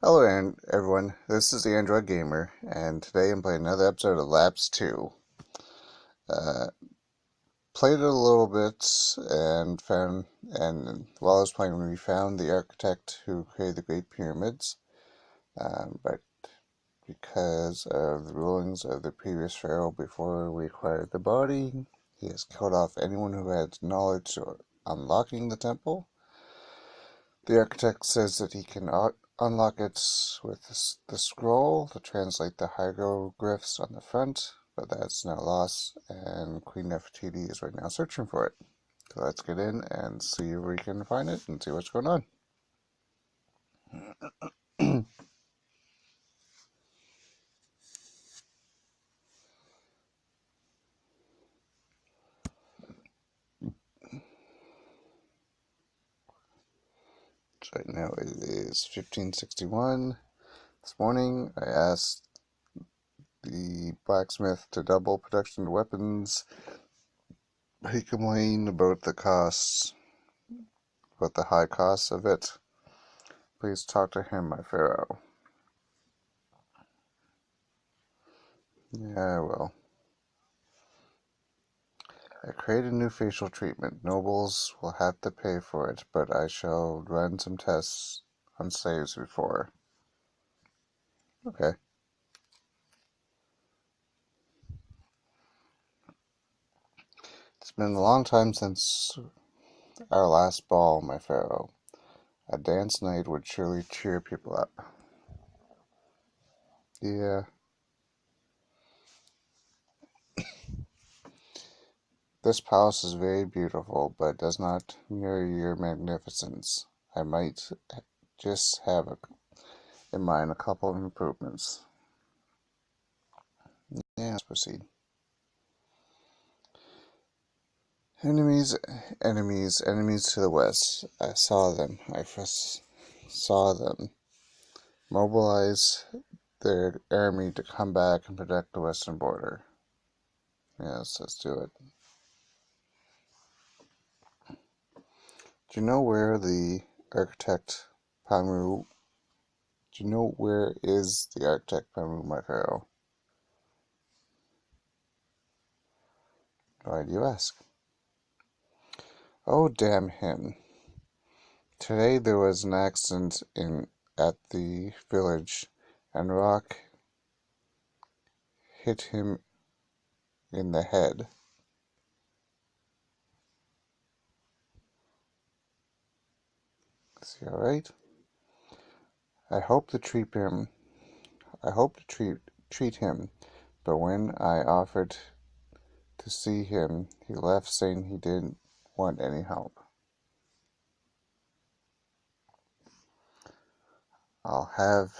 Hello everyone, this is the Android Gamer, and today I'm playing another episode of Lapse 2. Uh, Played it a little bit and while I was playing we found the architect who created the Great Pyramids, but because of the rulings of the previous pharaoh before we acquired the body, he has killed off anyone who had knowledge of unlocking the temple. The architect says that he can unlock it with the scroll to translate the hieroglyphs on the front, but that's now lost, and Queen Nefertiti is right now searching for it. So let's get in and see if we can find it and see what's going on. So right now it is 1561. This morning I asked the blacksmith to double production of weapons. He complained about the costs, about the high costs of it. Please talk to him, my pharaoh. Yeah, well. I created a new facial treatment. Nobles will have to pay for it, but I shall run some tests on slaves before. Okay. It's been a long time since our last ball, my pharaoh. A dance night would surely cheer people up. Yeah. This palace is very beautiful, but does not mirror your magnificence. I might just have in mind a couple of improvements. Yeah, let's proceed. Enemies, enemies to the west. I saw them. I first saw them. Mobilize their army to come back and protect the western border. Yes, let's do it. Do you know where the architect Pamu? Do you know where is the architect Pamu, my pharaoh? Why do you ask? Oh, damn him. Today there was an accident at the village, and rock hit him in the head. Is he alright? I hope to treat him. I hope to treat him, but when I offered to see him, he left saying he didn't want any help. I'll have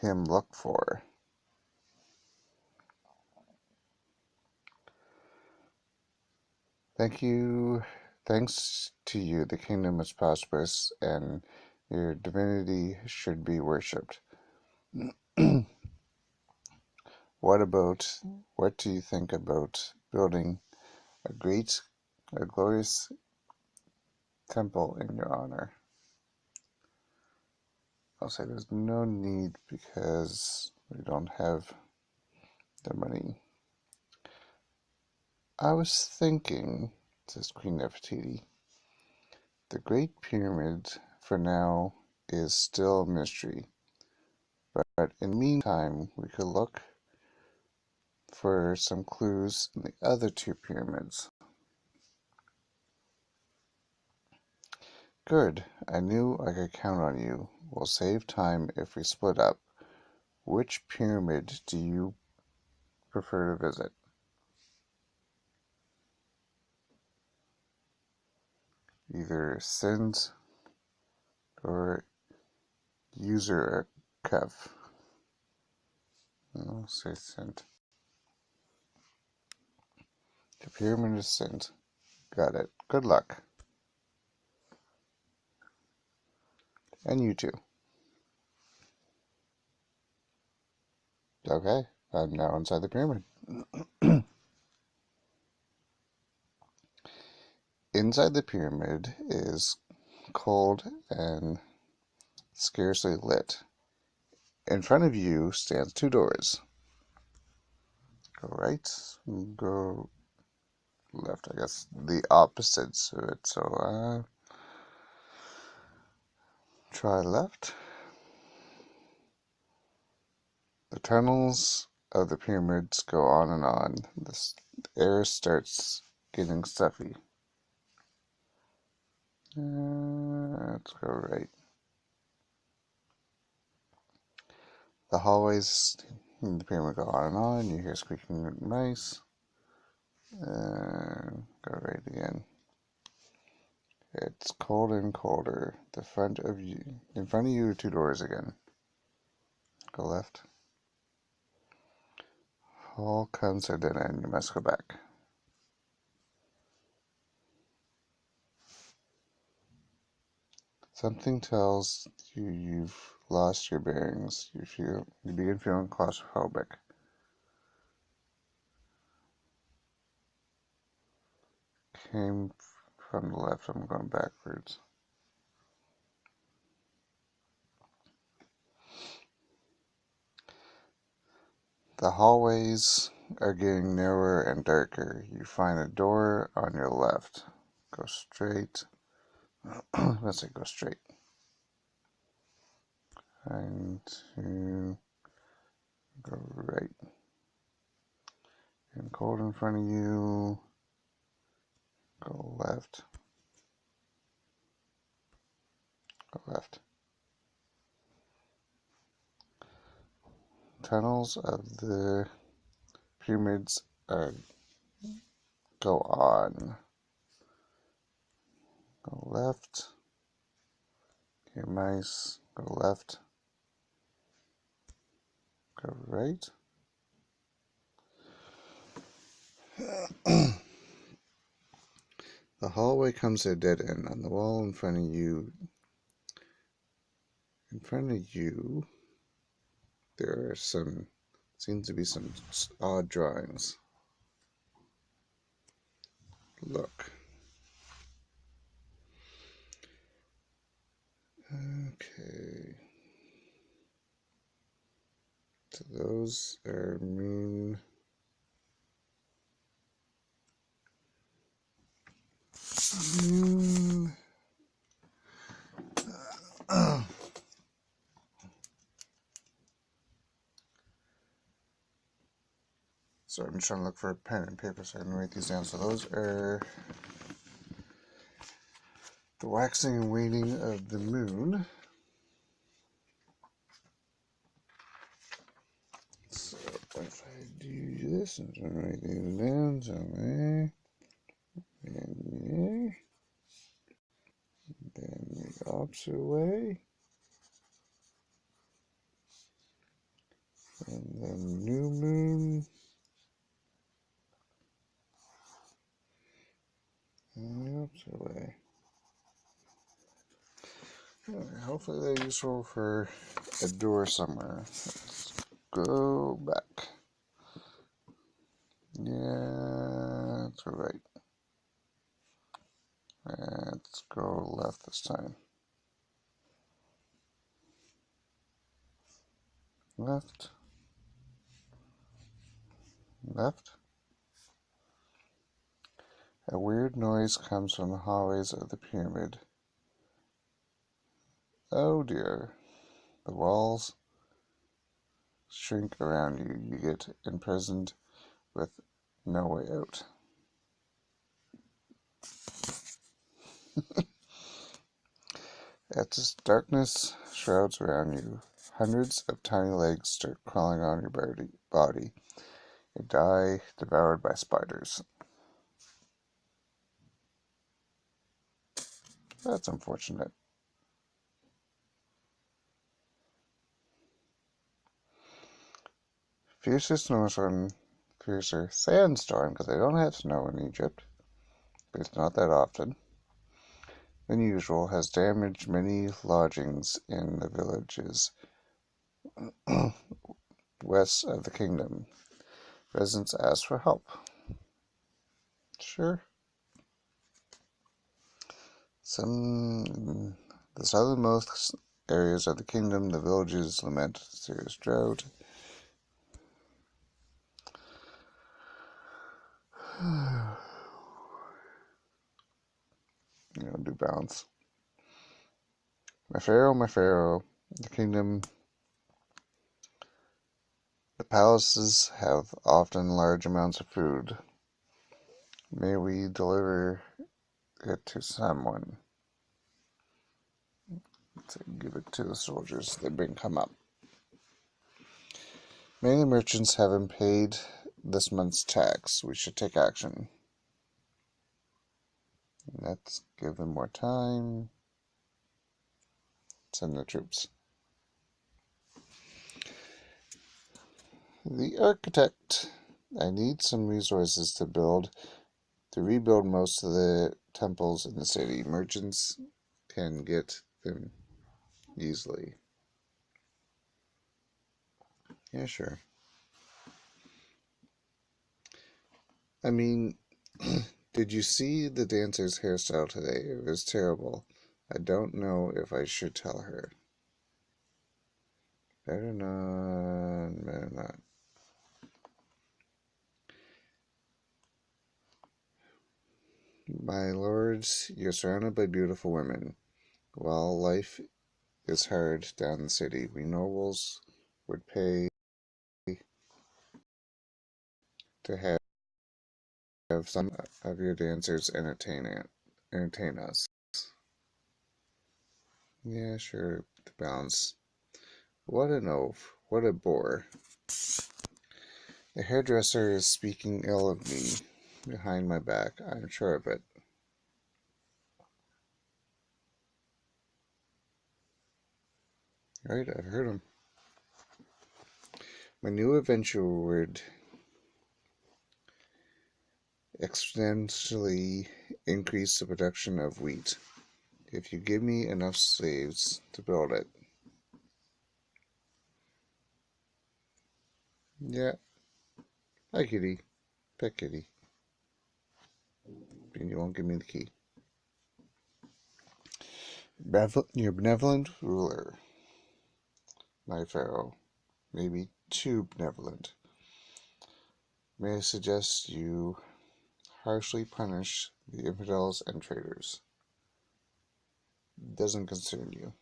him look for. Thanks to you, the kingdom is prosperous, and your divinity should be worshipped. What do you think about building a glorious temple in your honor? I'll say there's no need because we don't have the money. I was thinking, says Queen Nefertiti, the Great Pyramid for now is still a mystery, but in the meantime we could look for some clues in the other two pyramids. Good, I knew I could count on you. We'll save time if we split up. Which pyramid do you prefer to visit? Either Sindh or User Cuff. I'll say Sindh. The pyramid is Sindh. Got it. Good luck. And you too. Okay, I'm now inside the pyramid. Inside the pyramid is cold and scarcely lit. In front of you stands two doors. Go right, go left, I guess the opposites of it. So try left. The tunnels of the pyramids go on and on. The air starts getting stuffy. Let's go right. The hallways in the pyramid go on and on. You hear squeaking of mice. Go right again. It's colder and colder. In front of you are two doors again. Go left. Hall comes to a dead end. You must go back. Something tells you you've lost your bearings. You begin feeling claustrophobic. Came from the left. I'm going backwards. The hallways are getting narrower and darker. You find a door on your left. Go straight. Let's say go straight. And to go right. And cold in front of you. Go left. Go left. Tunnels of the pyramids go on. Go left. Hear mice. Go left. Go right. The hallway comes to a dead end. On the wall in front of you, there are seems to be some odd drawings. Look. Okay. So those are moon. So I'm just trying to look for a pen and paper so I can write these down. So those are the waxing and waning of the moon. So if I do this, I'm going to write these down. So there, and then the opposite way, and then new moon, and the opposite way. Hopefully they're useful for a door somewhere. Let's go back. Yeah, that's right. Let's go left this time. Left. Left. A weird noise comes from the hallways of the pyramid. Oh dear. The walls shrink around you. You get imprisoned with no way out. As darkness shrouds around you, hundreds of tiny legs start crawling on your body. You die devoured by spiders. That's unfortunate. Fiercer sandstorm, because they don't have snow in Egypt, but it's not that often, than usual, has damaged many lodgings in the villages west of the kingdom. Residents ask for help. Sure. The southernmost areas of the kingdom, the villages lament serious drought. Do balance. My pharaoh, the kingdom, the palaces have often large amounts of food. May we deliver it to someone. So give it to the soldiers. They come up. Many merchants haven't paid this month's tax. We should take action. Let's give them more time. Send the troops. The architect. I need some resources to rebuild most of the temples in the city. Merchants can get them easily. Yeah, sure. I mean, did you see the dancer's hairstyle today? It was terrible. I don't know if I should tell her. Better not. Better not. My lords, you're surrounded by beautiful women. While life is hard down the city, we nobles would pay to have some of your dancers entertain us. Yeah, sure, to balance. What an oaf. What a bore. The hairdresser is speaking ill of me behind my back. I'm sure of it. Right, I've heard him. My new adventure would exponentially increase the production of wheat if you give me enough slaves to build it. Yeah. Hi, kitty. Pet kitty. And you won't give me the key. Your benevolent ruler, my pharaoh, maybe too benevolent. May I suggest you harshly punish the infidels and traitors? Doesn't concern you.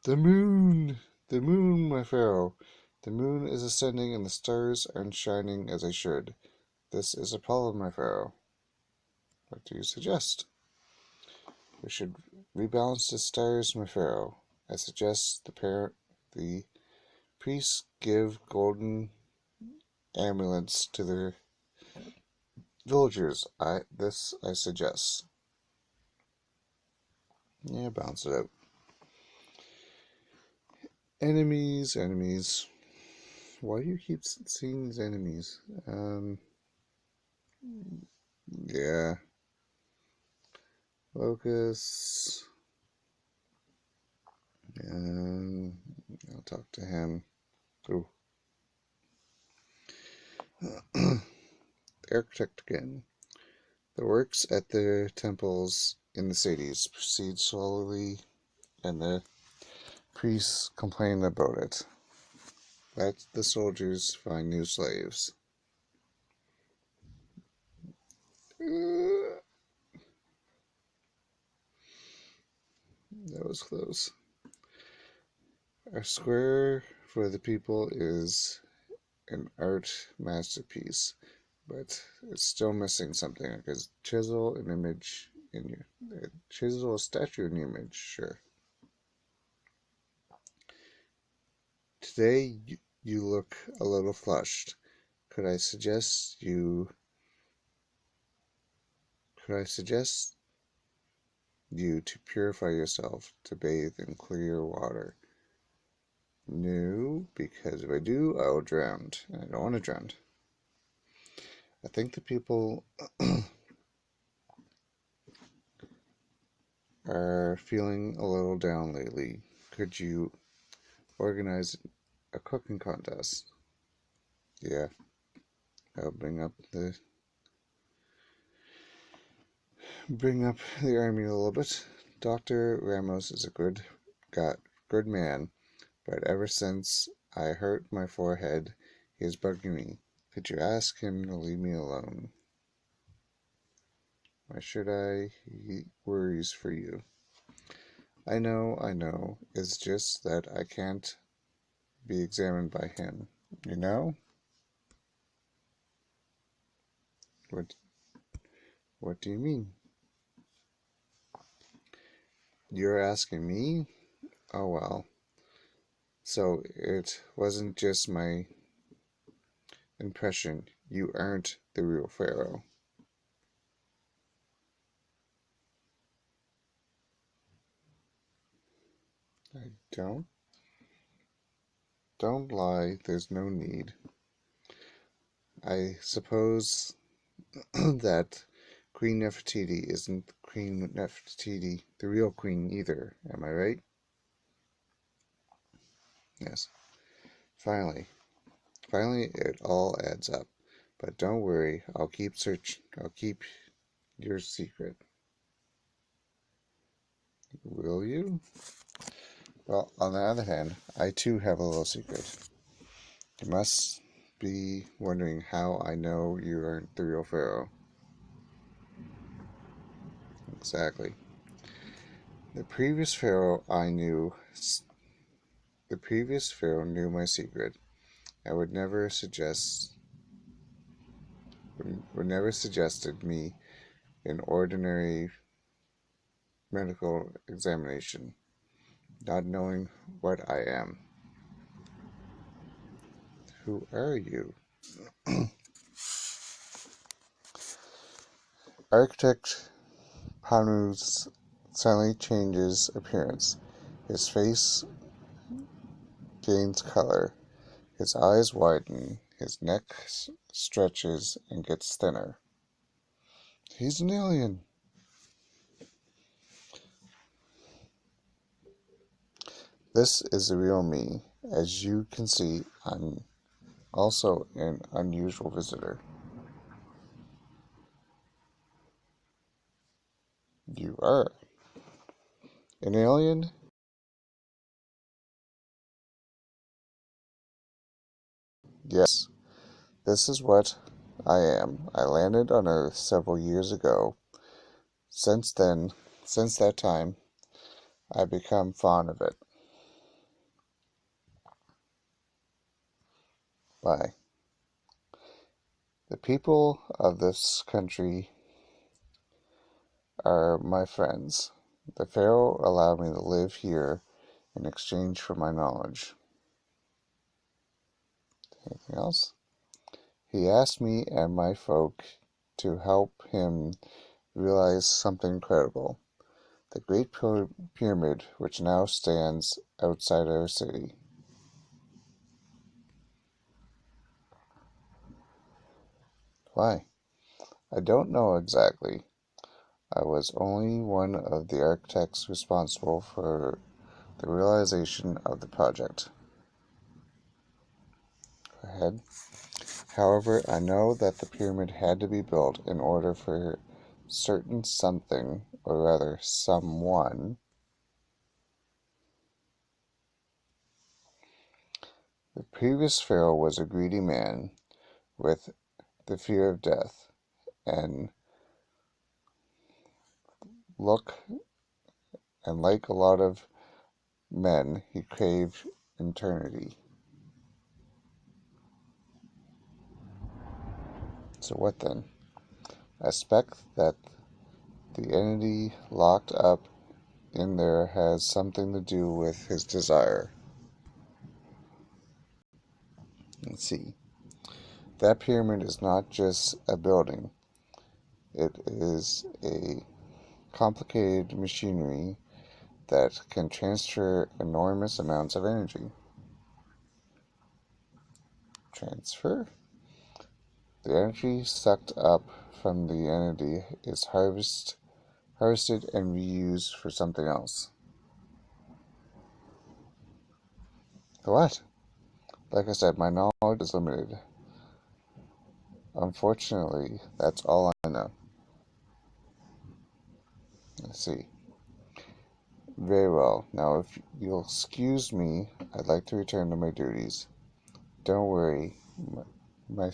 The moon! The moon, my pharaoh! The moon is ascending and the stars aren't shining as they should. This is a problem, my pharaoh. What do you suggest? We should rebalance the stars, my pharaoh. I suggest the priests give golden amulets to their villagers. I suggest. Yeah, balance it out. Enemies. Why do you keep seeing these enemies? Yeah. Locus. I'll talk to him. Ooh. Architect again. The works at the temples in the cities proceed slowly, and the priests complain about it. Let the soldiers find new slaves. That was close. Our square for the people is an art masterpiece, but it's still missing something. Because chisel a statue in your image, sure. Today you look a little flushed. Could I suggest you to purify yourself, to bathe in clear water? No, because if I do, I will drown. And I don't want to drown. I think the people are feeling a little down lately. Could you organize a cooking contest? Yeah, I'll bring up the army a little bit. Dr. Ramos is a good man, but ever since I hurt my forehead, he is bugging me. Could you ask him to leave me alone? Why should I? He worries for you. I know. It's just that I can't be examined by him. You know? What what do you mean? You're asking me? Oh well. So it wasn't just my impression. You aren't the real Pharaoh. I don't lie, there's no need. I suppose that Queen Nefertiti isn't Queen Nefertiti, the real queen either, am I right? Yes. Finally. Finally it all adds up. But don't worry, I'll keep your secret. Will you? Well, on the other hand, I too have a little secret. You must be wondering how I know you aren't the real Pharaoh. Exactly. The previous Pharaoh I knew the previous Pharaoh knew my secret. I would never suggested me an ordinary medical examination, not knowing what I am. Who are you? Architect Panus suddenly changes appearance. His face gains color. His eyes widen. His neck stretches and gets thinner. He's an alien. This is the real me. As you can see, I'm also an unusual visitor. You are an alien? Yes, this is what I am. I landed on Earth several years ago. Since then, since that time, I've become fond of it. Why? The people of this country are my friends. The Pharaoh allowed me to live here in exchange for my knowledge. Anything else? He asked me and my folk to help him realize something incredible. The Great Pyramid, which now stands outside our city. Why? I don't know exactly. I was only one of the architects responsible for the realization of the project. Go ahead. However, I know that the pyramid had to be built in order for certain something, or rather someone. The previous pharaoh was a greedy man with the fear of death, and look, and like a lot of men, he craved eternity. So what then? I suspect that the entity locked up in there has something to do with his desire. Let's see. That pyramid is not just a building. It is a complicated machinery that can transfer enormous amounts of energy. Transfer? The energy sucked up from the entity is harvested and reused for something else. What? Like I said, my knowledge is limited. Unfortunately, that's all I know. Let's see. Very well. Now, if you'll excuse me, I'd like to return to my duties. Don't worry. My,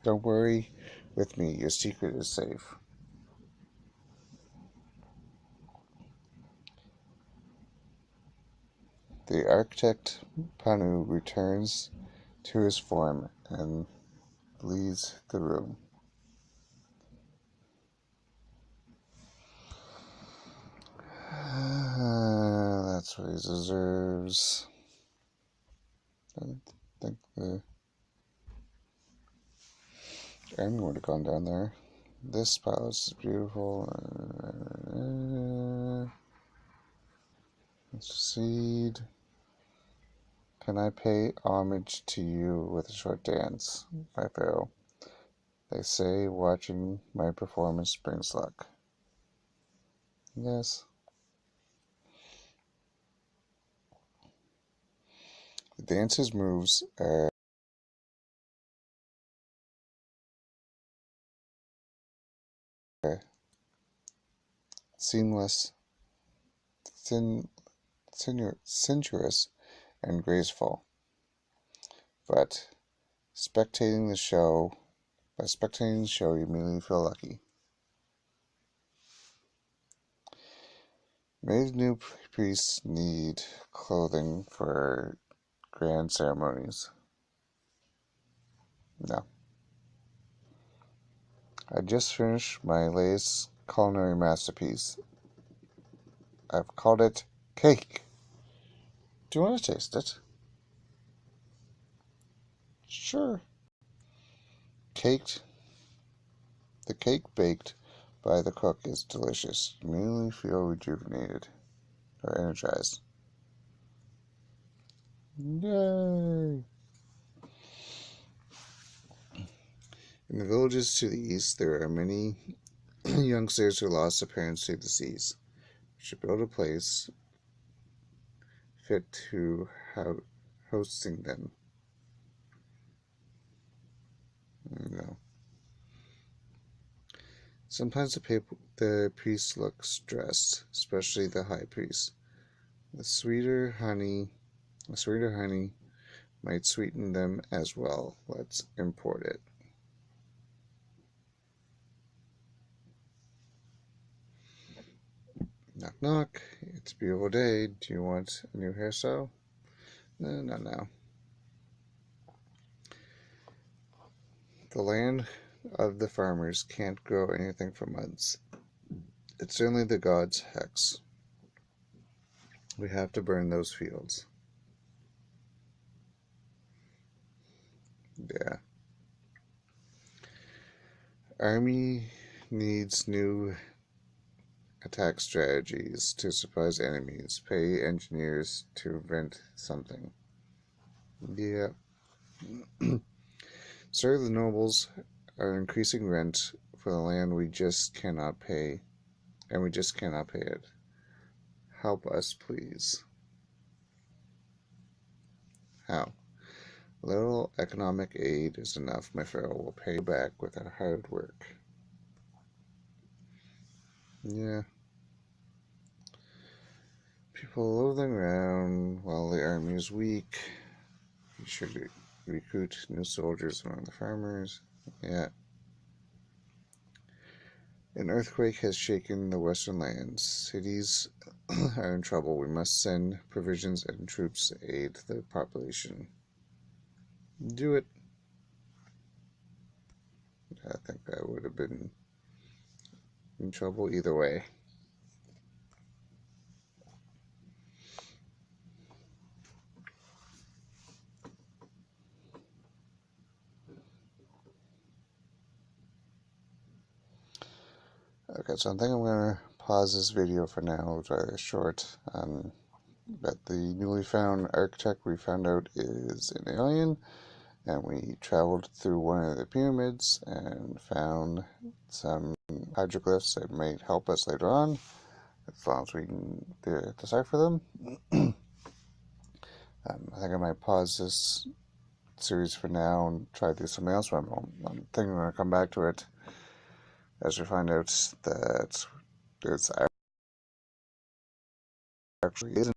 don't worry with me. Your secret is safe. The architect Panu returns to his form and leaves the room. That's what he deserves. I think the army would have gone down there. This palace is beautiful. Let's proceed. Can I pay homage to you with a short dance, my pharaoh? They say watching my performance brings luck. Yes. The dancer's moves are seamless, sensuous, and graceful. But spectating the show, by spectating the show, you immediately feel lucky. Many new priests need clothing for grand ceremonies. No. I just finished my latest culinary masterpiece. I've called it cake. Do you want to taste it? Sure. Caked. The cake baked by the cook is delicious. You immediately feel rejuvenated or energized. Yay! In the villages to the east, there are many youngsters who lost their parents to the seas. We should build a place fit to hosting them. No. Sometimes the priest looks stressed, especially the high priest. The sweeter honey might sweeten them as well. Let's import it. Knock knock. It's a beautiful day. Do you want a new hairstyle? No, not now. The land of the farmers can't grow anything for months. It's certainly the gods' hex. We have to burn those fields. Yeah. Army needs new attack strategies to surprise enemies. Pay engineers to invent something. Yeah. Sir, the nobles are increasing rent for the land we just cannot pay, and we just cannot pay it. Help us, please. How? Little economic aid is enough. My pharaoh will pay you back with our hard work. Yeah. People loafing around while the army is weak. You should recruit new soldiers among the farmers. Yeah. An earthquake has shaken the western lands. Cities are in trouble. We must send provisions and troops to aid the population. Do it. I think I would have been in trouble either way. Okay, so I think I'm going to pause this video for now. It's rather short. But the newly found architect we found out is an alien, and we traveled through one of the pyramids and found some hieroglyphs that might help us later on, as long as we can decipher them. I think I might pause this series for now and try to do something else, but I'm thinking we're going to come back to it as we find out that it's actually isn't